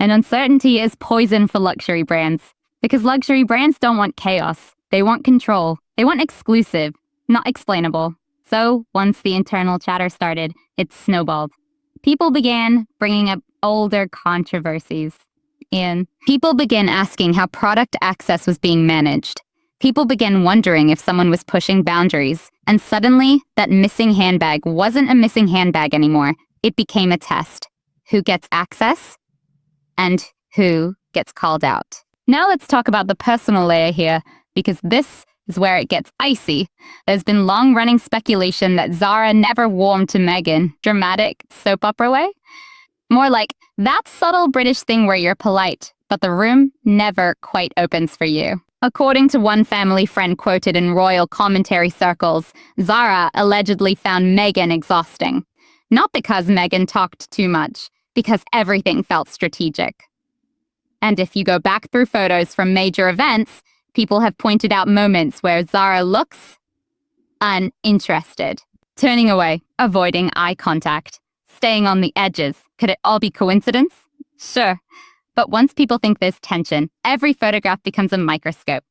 And uncertainty is poison for luxury brands, because luxury brands don't want chaos. They want control. They want exclusive, not explainable. So once the internal chatter started, it snowballed. People began bringing up older controversies. And people began asking how product access was being managed. People began wondering if someone was pushing boundaries. And suddenly, that missing handbag wasn't a missing handbag anymore. It became a test. Who gets access? And who gets called out? Now let's talk about the personal layer here, because this is where it gets icy. There's been long-running speculation that Zara never warmed to Meghan. Dramatic soap opera way? More like that subtle British thing where you're polite, but the room never quite opens for you. According to one family friend quoted in royal commentary circles, Zara allegedly found Meghan exhausting. Not because Meghan talked too much, because everything felt strategic. And if you go back through photos from major events, people have pointed out moments where Zara looks uninterested, turning away, avoiding eye contact, staying on the edges. Could it all be coincidence? Sure. But once people think there's tension, every photograph becomes a microscope.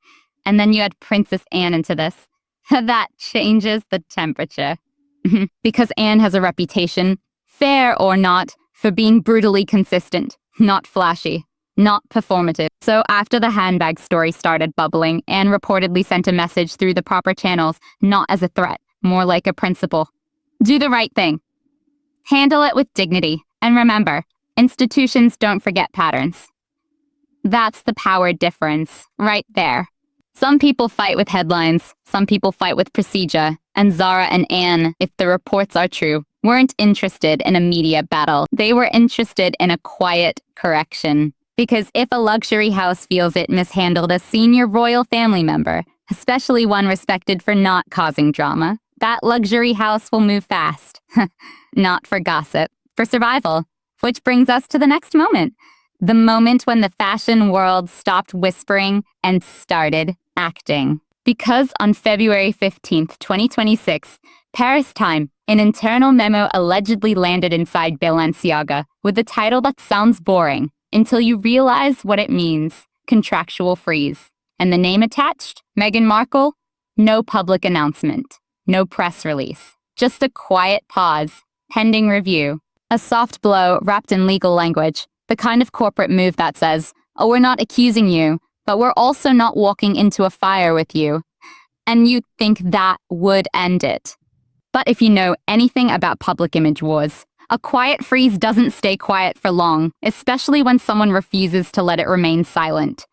And then you add Princess Anne into this. That changes the temperature. Because Anne has a reputation, fair or not, for being brutally consistent, not flashy, not performative. So after the handbag story started bubbling, Anne reportedly sent a message through the proper channels, not as a threat, more like a principle. Do the right thing. Handle it with dignity. And remember, institutions don't forget patterns. That's the power difference, right there. Some people fight with headlines, some people fight with procedure, and Zara and Anne, if the reports are true, weren't interested in a media battle. They were interested in a quiet correction. Because if a luxury house feels it mishandled a senior royal family member, especially one respected for not causing drama, that luxury house will move fast. Not for gossip, for survival. Which brings us to the next moment. The moment when the fashion world stopped whispering and started acting. Because on February 15th, 2026, Paris Time, an internal memo allegedly landed inside Balenciaga with the title that sounds boring until you realize what it means, contractual freeze. And the name attached, Meghan Markle, no public announcement, no press release, just a quiet pause, pending review, a soft blow wrapped in legal language, the kind of corporate move that says, oh, we're not accusing you, but we're also not walking into a fire with you. And you'd think that would end it. But if you know anything about public image wars, a quiet freeze doesn't stay quiet for long, especially when someone refuses to let it remain silent.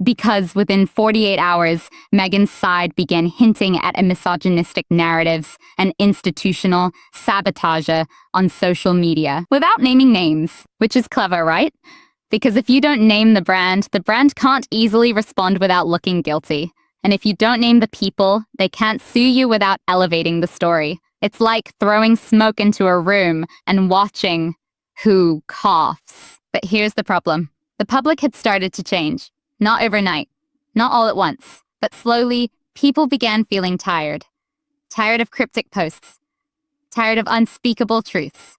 Because within 48 hours, Meghan's side began hinting at a misogynistic narratives and institutional sabotage on social media, without naming names, which is clever, right? Because if you don't name the brand can't easily respond without looking guilty. And if you don't name the people, they can't sue you without elevating the story. It's like throwing smoke into a room and watching who coughs. But here's the problem. The public had started to change. Not overnight, not all at once, but slowly, people began feeling tired. Tired of cryptic posts. Tired of unspeakable truths.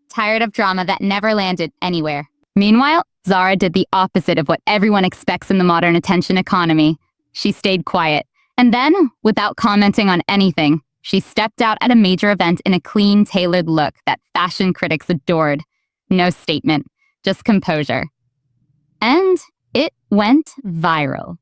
Tired of drama that never landed anywhere. Meanwhile, Zara did the opposite of what everyone expects in the modern attention economy. She stayed quiet. And then, without commenting on anything, she stepped out at a major event in a clean, tailored look that fashion critics adored. No statement, just composure. And it went viral.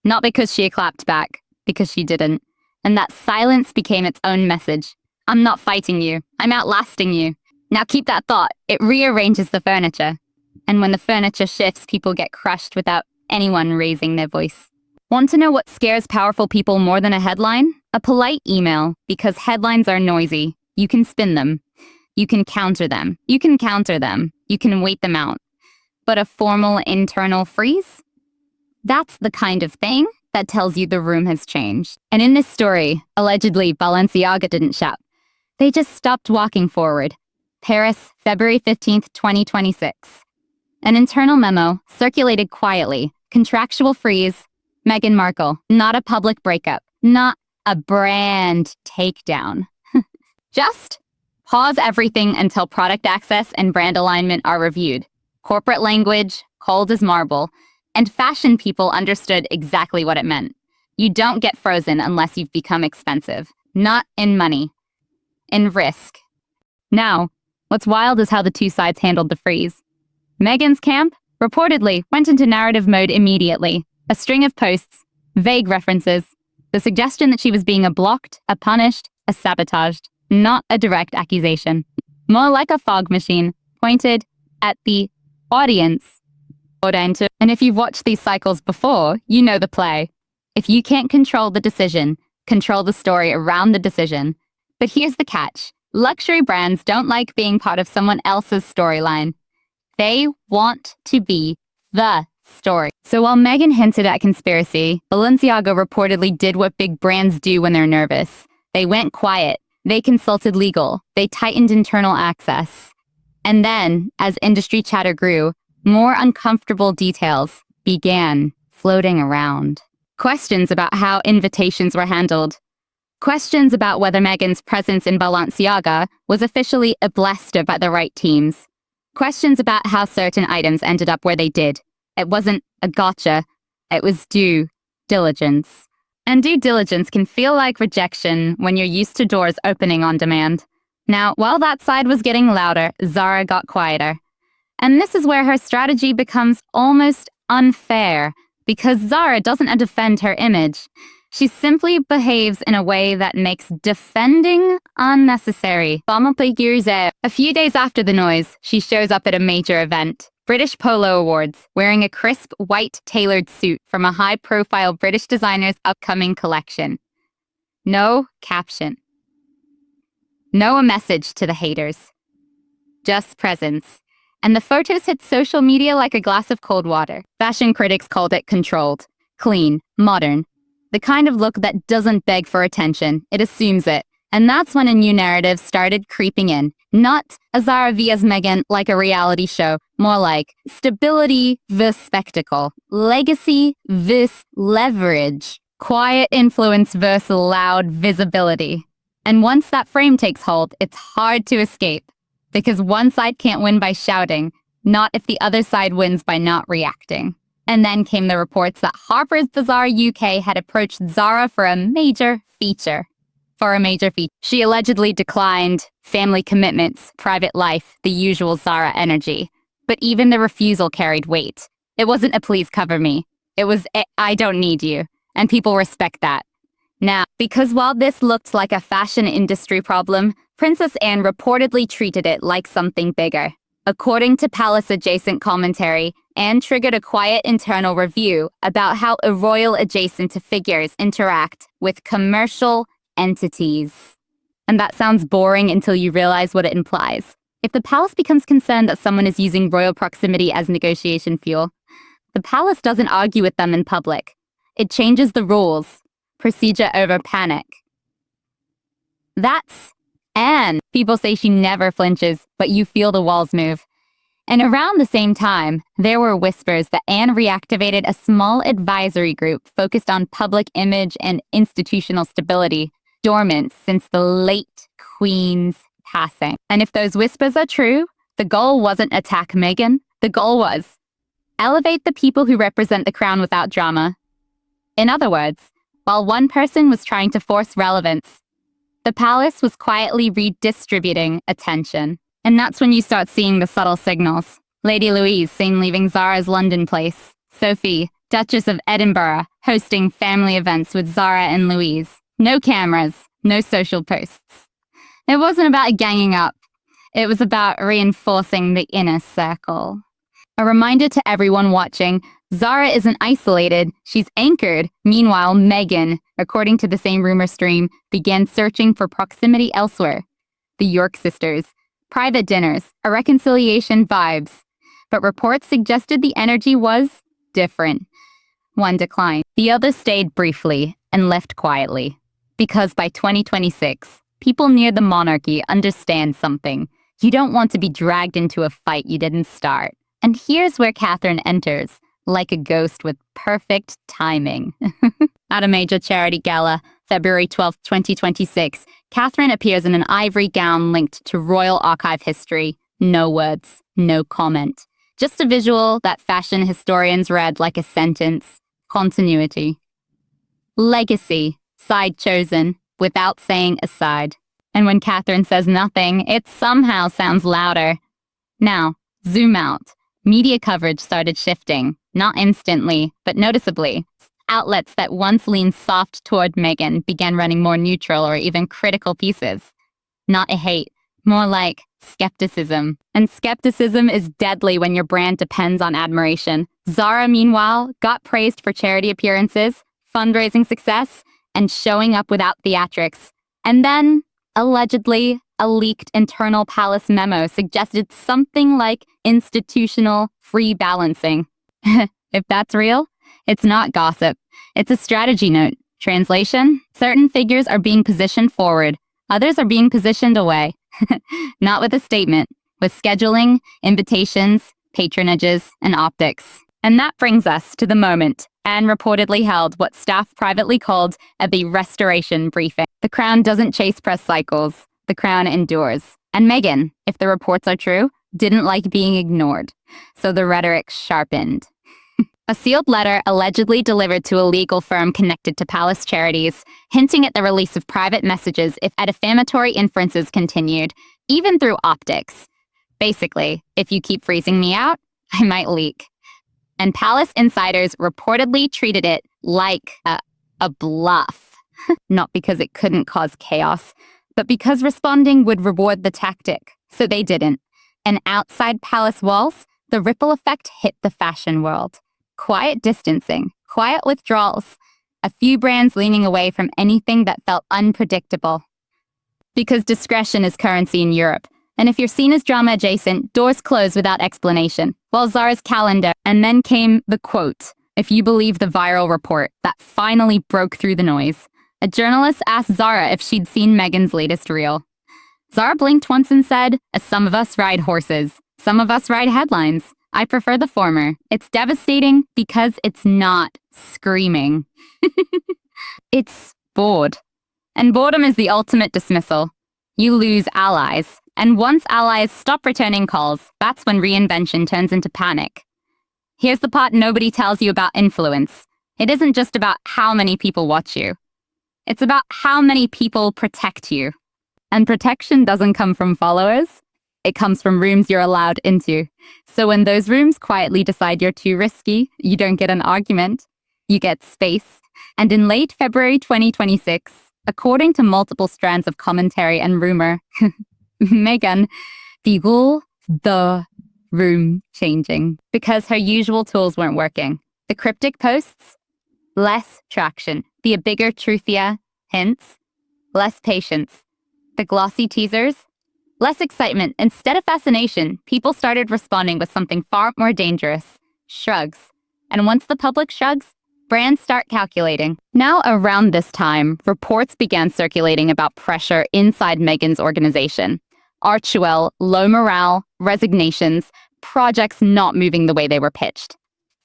Not because she clapped back, because she didn't. And that silence became its own message. I'm not fighting you. I'm outlasting you. Now keep that thought. It rearranges the furniture. And when the furniture shifts, people get crushed without anyone raising their voice. Want to know what scares powerful people more than a headline? A polite email, because headlines are noisy. You can spin them. You can counter them. You can counter them. You can wait them out. But a formal internal freeze? That's the kind of thing that tells you the room has changed. And in this story, allegedly, Balenciaga didn't shout. They just stopped walking forward. Paris, February 15th, 2026. An internal memo circulated quietly. Contractual freeze. Meghan Markle. Not a public breakup. Not a brand takedown. Just pause everything until product access and brand alignment are reviewed. corporate language, cold as marble, and fashion people understood exactly what it meant. You don't get frozen unless you've become expensive. Not in money. In risk. Now, what's wild is how the two sides handled the freeze. Meghan's camp, reportedly, went into narrative mode immediately. A string of posts, vague references, the suggestion that she was being a blocked, a punished, a sabotaged, not a direct accusation. More like a fog machine, pointed at the audience. And if you've watched these cycles before, you know the play. If you can't control the decision, control the story around the decision. But here's the catch. Luxury brands don't like being part of someone else's storyline. They want to be the story. So while Meghan hinted at conspiracy, Balenciaga reportedly did what big brands do when they're nervous. They went quiet. They consulted legal. They tightened internal access. And then, as industry chatter grew, more uncomfortable details began floating around. Questions about how invitations were handled. Questions about whether Meghan's presence in Balenciaga was officially blessed by the right teams. Questions about how certain items ended up where they did. It wasn't a gotcha, it was due diligence. And due diligence can feel like rejection when you're used to doors opening on demand. Now, while that side was getting louder, Zara got quieter. And this is where her strategy becomes almost unfair, because Zara doesn't defend her image. She simply behaves in a way that makes defending unnecessary. A few days after the noise, she shows up at a major event, British Polo Awards, wearing a crisp, white tailored suit from a high-profile British designer's upcoming collection. No caption. No message to the haters. Just presence. And the photos hit social media like a glass of cold water. Fashion critics called it controlled, clean, modern. The kind of look that doesn't beg for attention, it assumes it. And that's when a new narrative started creeping in. Not a Zara vs. Meghan like a reality show, more like stability vs. spectacle, legacy vs. leverage, quiet influence vs. loud visibility. And once that frame takes hold, it's hard to escape. Because one side can't win by shouting, not if the other side wins by not reacting. And then came the reports that Harper's Bazaar UK had approached Zara for a major feature. She allegedly declined family commitments, private life, the usual Zara energy. But even the refusal carried weight. It wasn't a please cover me. It was I don't need you. And people respect that. Now, because while this looked like a fashion industry problem, Princess Anne reportedly treated it like something bigger. According to Palace-adjacent commentary, Anne triggered a quiet internal review about how royal-adjacent figures interact with commercial entities. And that sounds boring until you realize what it implies. If the palace becomes concerned that someone is using royal proximity as negotiation fuel, the palace doesn't argue with them in public. It changes the rules. Procedure over panic. That's Anne. People say she never flinches, but you feel the walls move. And around the same time, there were whispers that Anne reactivated a small advisory group focused on public image and institutional stability, dormant since the late Queen's passing. And if those whispers are true, the goal wasn't attack Meghan. The goal was elevate the people who represent the crown without drama. In other words, while one person was trying to force relevance, the palace was quietly redistributing attention. And that's when you start seeing the subtle signals. Lady Louise seen leaving Zara's London place. Sophie, Duchess of Edinburgh, hosting family events with Zara and Louise. No cameras, no social posts. It wasn't about ganging up. It was about reinforcing the inner circle. A reminder to everyone watching, Zara isn't isolated, she's anchored. Meanwhile, Meghan, according to the same rumor stream, began searching for proximity elsewhere. The York sisters. Private dinners, a reconciliation vibes. But reports suggested the energy was different. One declined. The other stayed briefly and left quietly. Because by 2026, people near the monarchy understand something. You don't want to be dragged into a fight you didn't start. And here's where Catherine enters, like a ghost with perfect timing. At a major charity gala, February 12, 2026, Catherine appears in an ivory gown linked to royal archive history. No words, no comment. Just a visual that fashion historians read like a sentence. Continuity. Legacy. Side chosen, without saying aside. And when Catherine says nothing, it somehow sounds louder. Now, zoom out. Media coverage started shifting, not instantly, but noticeably. Outlets that once leaned soft toward Meghan began running more neutral or even critical pieces. Not a hate, more like skepticism. And skepticism is deadly when your brand depends on admiration. Zara, meanwhile, got praised for charity appearances, fundraising success, and showing up without theatrics. And then, allegedly, a leaked internal palace memo suggested something like institutional free balancing. If that's real, it's not gossip. It's a strategy note. Translation: certain figures are being positioned forward. Others are being positioned away. Not with a statement, with scheduling, invitations, patronages, and optics. And that brings us to the moment Anne reportedly held what staff privately called the restoration briefing. The crown doesn't chase press cycles. The crown endures. And Meghan, if the reports are true, didn't like being ignored. So the rhetoric sharpened. A sealed letter allegedly delivered to a legal firm connected to palace charities, hinting at the release of private messages if defamatory inferences continued, even through optics. Basically, if you keep freezing me out, I might leak. And palace insiders reportedly treated it like a bluff. Not because it couldn't cause chaos, but because responding would reward the tactic. So they didn't. And outside palace walls, the ripple effect hit the fashion world. Quiet distancing, quiet withdrawals, a few brands leaning away from anything that felt unpredictable. Because discretion is currency in Europe, and if you're seen as drama adjacent, doors close without explanation. While Zara's calendar, and then came the quote, if you believe the viral report, that finally broke through the noise. A journalist asked Zara if she'd seen Meghan's latest reel. Zara blinked once and said, some of us ride horses, some of us ride headlines. I prefer the former. It's devastating because it's not screaming. It's bored. And boredom is the ultimate dismissal. You lose allies. And once allies stop returning calls, that's when reinvention turns into panic. Here's the part nobody tells you about influence. It isn't just about how many people watch you. It's about how many people protect you. And protection doesn't come from followers. It comes from rooms you're allowed into. So when those rooms quietly decide you're too risky, you don't get an argument, you get space. And in late February 2026, according to multiple strands of commentary and rumor, Meghan began the room changing because her usual tools weren't working. The cryptic posts, less traction. The bigger, truthier hints, less patience. The glossy teasers, less excitement. Instead of fascination, people started responding with something far more dangerous, shrugs. And once the public shrugs, brands start calculating. Now, around this time, reports began circulating about pressure inside Meghan's organization. Archewell, low morale, resignations, projects not moving the way they were pitched.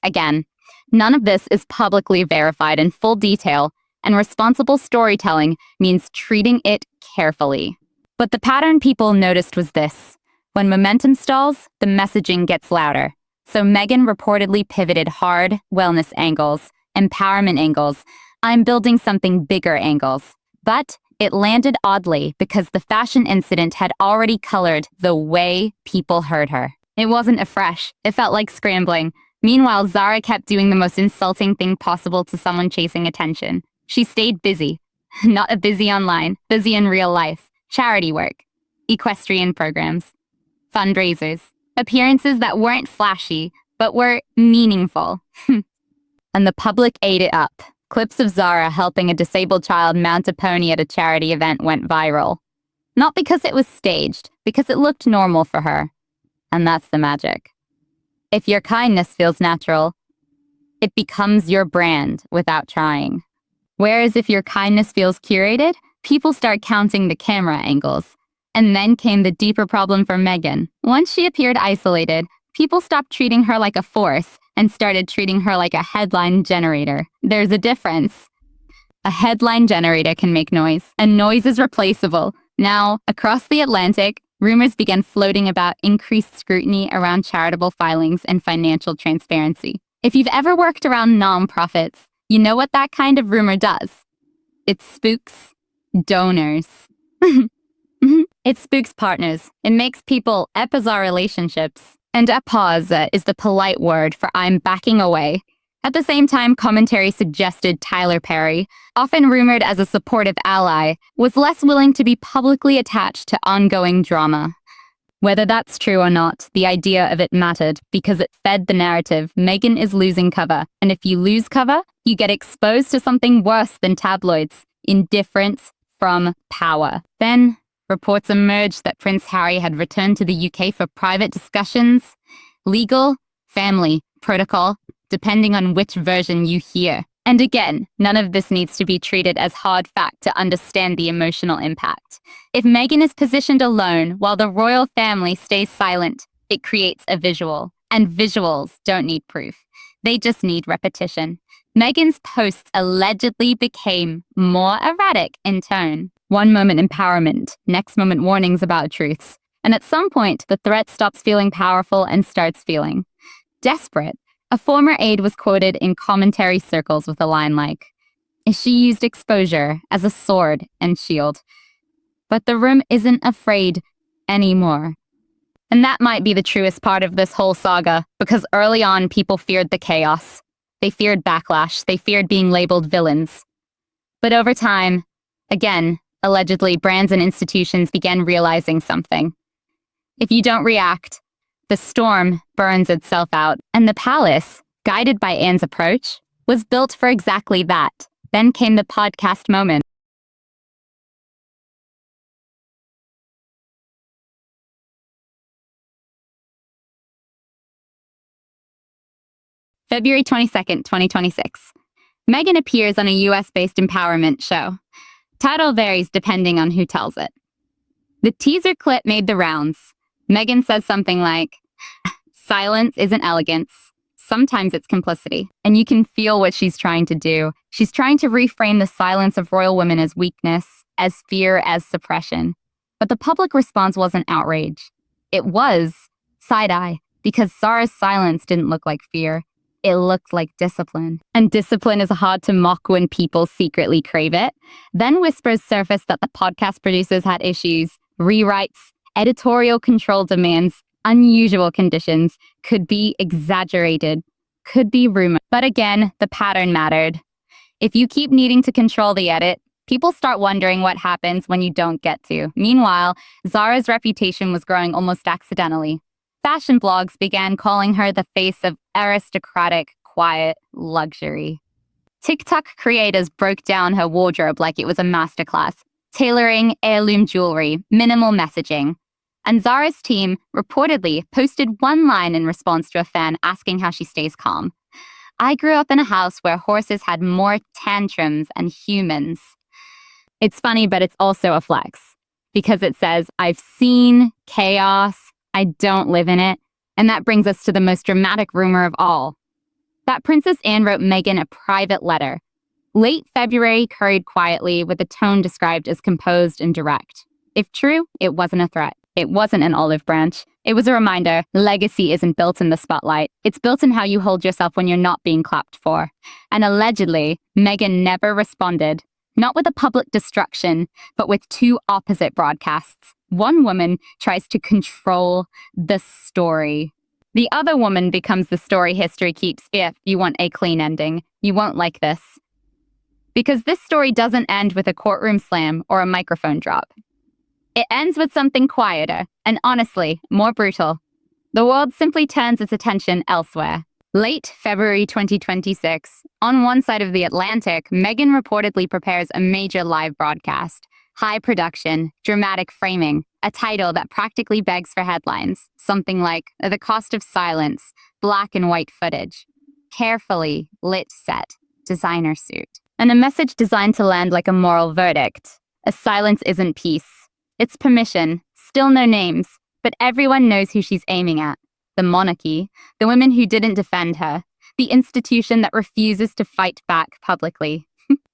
Again, none of this is publicly verified in full detail, and responsible storytelling means treating it carefully. But the pattern people noticed was this. When momentum stalls, the messaging gets louder. So Meghan reportedly pivoted hard wellness angles, empowerment angles, I'm building something bigger angles. But it landed oddly because the fashion incident had already colored the way people heard her. It wasn't afresh. It felt like scrambling. Meanwhile, Zara kept doing the most insulting thing possible to someone chasing attention. She stayed busy. Not a busy online, busy in real life. Charity work, equestrian programs, fundraisers, appearances that weren't flashy, but were meaningful. And the public ate it up. Clips of Zara helping a disabled child mount a pony at a charity event went viral. Not because it was staged, because it looked normal for her. And that's the magic. If your kindness feels natural, it becomes your brand without trying. Whereas if your kindness feels curated, people start counting the camera angles. And then came the deeper problem for Meghan. Once she appeared isolated, people stopped treating her like a force and started treating her like a headline generator. There's a difference. A headline generator can make noise, and noise is replaceable. Now, across the Atlantic, rumors began floating about increased scrutiny around charitable filings and financial transparency. If you've ever worked around nonprofits, you know what that kind of rumor does. It spooks donors. It spooks partners. It makes people epause our relationships. And epause is the polite word for I'm backing away. At the same time, commentary suggested Tyler Perry, often rumored as a supportive ally, was less willing to be publicly attached to ongoing drama. Whether that's true or not, the idea of it mattered because it fed the narrative Meghan is losing cover. And if you lose cover, you get exposed to something worse than tabloids: indifference from power. Then, reports emerged that Prince Harry had returned to the UK for private discussions. Legal, family, protocol, depending on which version you hear. And again, none of this needs to be treated as hard fact to understand the emotional impact. If Meghan is positioned alone while the royal family stays silent, it creates a visual. And visuals don't need proof. They just need repetition. Meghan's posts allegedly became more erratic in tone. One moment empowerment, next moment warnings about truths. And at some point, the threat stops feeling powerful and starts feeling desperate. A former aide was quoted in commentary circles with a line like, "She used exposure as a sword and shield. But the room isn't afraid anymore." And that might be the truest part of this whole saga, because early on, people feared the chaos. They feared backlash. They feared being labeled villains. But over time, again, allegedly, brands and institutions began realizing something. If you don't react, the storm burns itself out. And the palace, guided by Anne's approach, was built for exactly that. Then came the podcast moment. February 22nd, 2026. Meghan appears on a US-based empowerment show. Title varies depending on who tells it. The teaser clip made the rounds. Meghan says something like, "Silence isn't elegance. Sometimes it's complicity." And you can feel what she's trying to do. She's trying to reframe the silence of royal women as weakness, as fear, as suppression. But the public response wasn't outrage. It was side-eye, because Zara's silence didn't look like fear. It looked like discipline. And discipline is hard to mock when people secretly crave it. Then whispers surfaced that the podcast producers had issues, rewrites, editorial control demands, unusual conditions, could be exaggerated, could be rumor. But again, the pattern mattered. If you keep needing to control the edit, people start wondering what happens when you don't get to. Meanwhile, Zara's reputation was growing almost accidentally. Fashion blogs began calling her the face of aristocratic, quiet luxury. TikTok creators broke down her wardrobe like it was a masterclass, tailoring heirloom jewelry, minimal messaging. And Zara's team reportedly posted one line in response to a fan asking how she stays calm. "I grew up in a house where horses had more tantrums than humans." It's funny, but it's also a flex, because it says, "I've seen chaos. I don't live in it." And that brings us to the most dramatic rumor of all. That Princess Anne wrote Meghan a private letter. Late February curried quietly with a tone described as composed and direct. If true, it wasn't a threat. It wasn't an olive branch. It was a reminder: legacy isn't built in the spotlight. It's built in how you hold yourself when you're not being clapped for. And allegedly, Meghan never responded. Not with a public destruction, but with two opposite broadcasts. One woman tries to control the story. The other woman becomes the story history keeps if you want a clean ending. You won't like this. Because this story doesn't end with a courtroom slam or a microphone drop. It ends with something quieter, and honestly, more brutal. The world simply turns its attention elsewhere. Late February 2026, on one side of the Atlantic, Meghan reportedly prepares a major live broadcast. High production, dramatic framing, a title that practically begs for headlines. Something like, "The Cost of Silence," black and white footage, carefully lit set, designer suit. And a message designed to land like a moral verdict. A silence isn't peace. It's permission, still no names, but everyone knows who she's aiming at. The monarchy, the women who didn't defend her, the institution that refuses to fight back publicly.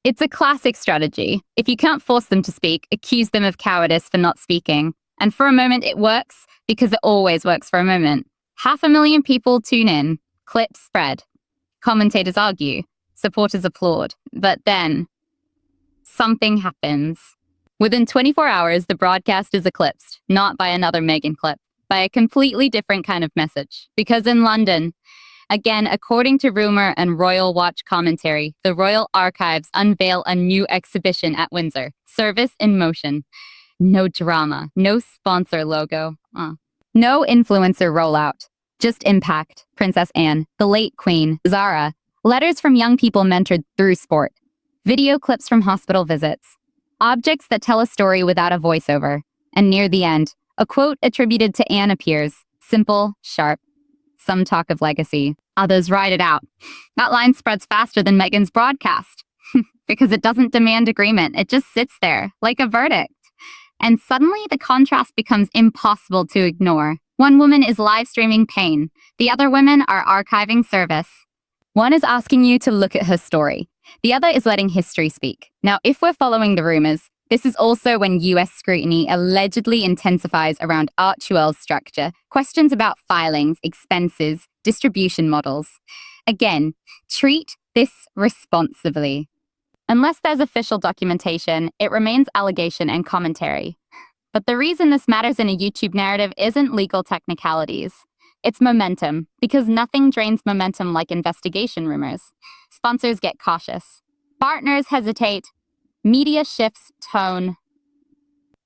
It's a classic strategy. If you can't force them to speak, accuse them of cowardice for not speaking. And for a moment, it works because it always works for a moment. 500,000 people tune in, clips spread, commentators argue, supporters applaud. But then something happens. Within 24 hours, the broadcast is eclipsed, not by another Meghan clip, by a completely different kind of message. Because in London, again, according to rumor and Royal Watch commentary, the Royal Archives unveil a new exhibition at Windsor, Service in Motion. No drama, no sponsor logo, no influencer rollout, just impact, Princess Anne, the late Queen, Zara, letters from young people mentored through sport, video clips from hospital visits, objects that tell a story without a voiceover, and near the end, a quote attributed to Anne appears, simple, sharp. Some talk of legacy, others ride it out. That line spreads faster than Meghan's broadcast, because it doesn't demand agreement, it just sits there, like a verdict. And suddenly the contrast becomes impossible to ignore. One woman is live streaming pain, the other women are archiving service. One is asking you to look at her story. The other is letting history speak. Now, if we're following the rumors, this is also when US scrutiny allegedly intensifies around Archewell's structure, questions about filings, expenses, distribution models. Again, treat this responsibly. Unless there's official documentation, it remains allegation and commentary. But the reason this matters in a YouTube narrative isn't legal technicalities. It's momentum, because nothing drains momentum like investigation rumors. Sponsors get cautious. Partners hesitate. Media shifts tone.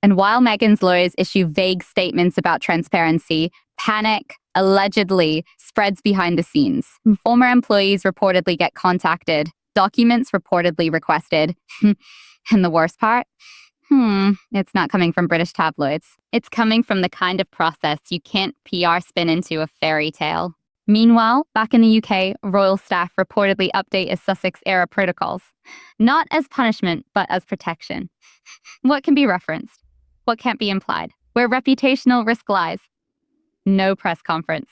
And while Meghan's lawyers issue vague statements about transparency, panic, allegedly, spreads behind the scenes. Former employees reportedly get contacted. Documents reportedly requested. And the worst part? It's not coming from British tabloids. It's coming from the kind of process you can't PR spin into a fairy tale. Meanwhile, back in the UK, royal staff reportedly update as Sussex-era protocols. Not as punishment, but as protection. What can be referenced? What can't be implied? Where reputational risk lies? No press conference.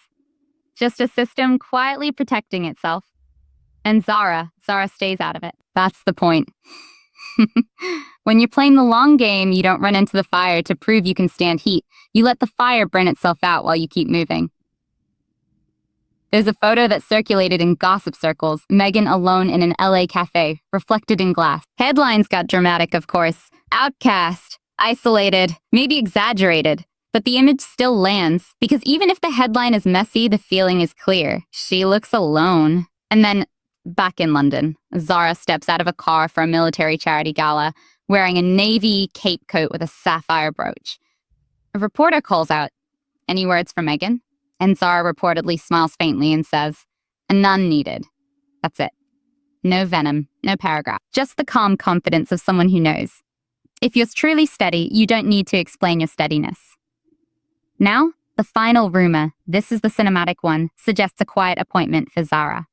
Just a system quietly protecting itself. And Zara stays out of it. That's the point. When you're playing the long game, you don't run into the fire to prove you can stand heat. You let the fire burn itself out while you keep moving. There's a photo that circulated in gossip circles, Meghan alone in an LA cafe, reflected in glass. Headlines got dramatic, of course. Outcast, isolated, maybe exaggerated. But the image still lands, because even if the headline is messy, the feeling is clear. She looks alone. And then, back in London, Zara steps out of a car for a military charity gala, wearing a navy cape coat with a sapphire brooch. A reporter calls out, "Any words for Meghan?" And Zara reportedly smiles faintly and says, "None needed." That's it. No venom, no paragraph. Just the calm confidence of someone who knows. If you're truly steady, you don't need to explain your steadiness. Now, the final rumor, this is the cinematic one, suggests a quiet appointment for Zara.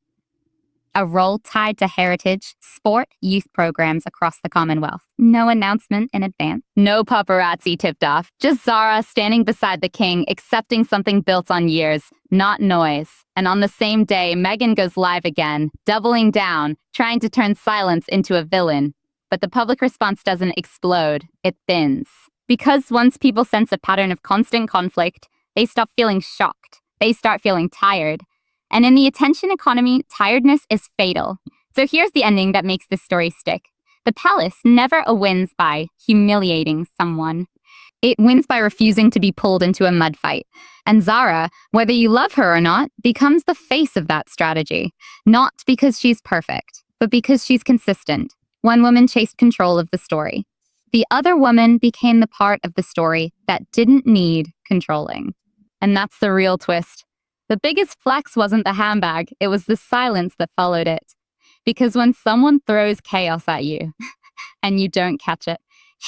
A role tied to heritage, sport, youth programs across the Commonwealth. No announcement in advance. No paparazzi tipped off. Just Zara standing beside the king, accepting something built on years, not noise. And on the same day, Meghan goes live again, doubling down, trying to turn silence into a villain. But the public response doesn't explode, it thins. Because once people sense a pattern of constant conflict, they stop feeling shocked. They start feeling tired. And in the attention economy, tiredness is fatal. So here's the ending that makes this story stick. The palace never wins by humiliating someone. It wins by refusing to be pulled into a mud fight. And Zara, whether you love her or not, becomes the face of that strategy. Not because she's perfect, but because she's consistent. One woman chased control of the story. The other woman became the part of the story that didn't need controlling. And that's the real twist. The biggest flex wasn't the handbag, it was the silence that followed it. Because when someone throws chaos at you, and you don't catch it,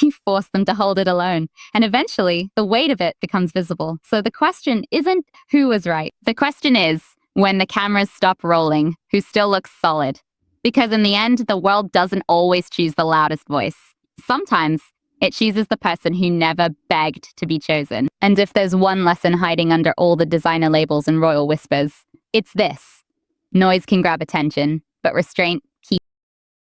you force them to hold it alone. And eventually, the weight of it becomes visible. So the question isn't who was right. The question is, when the cameras stop rolling, who still looks solid? Because in the end, the world doesn't always choose the loudest voice. Sometimes, it chooses the person who never begged to be chosen. And if there's one lesson hiding under all the designer labels and royal whispers, it's this. Noise can grab attention, but restraint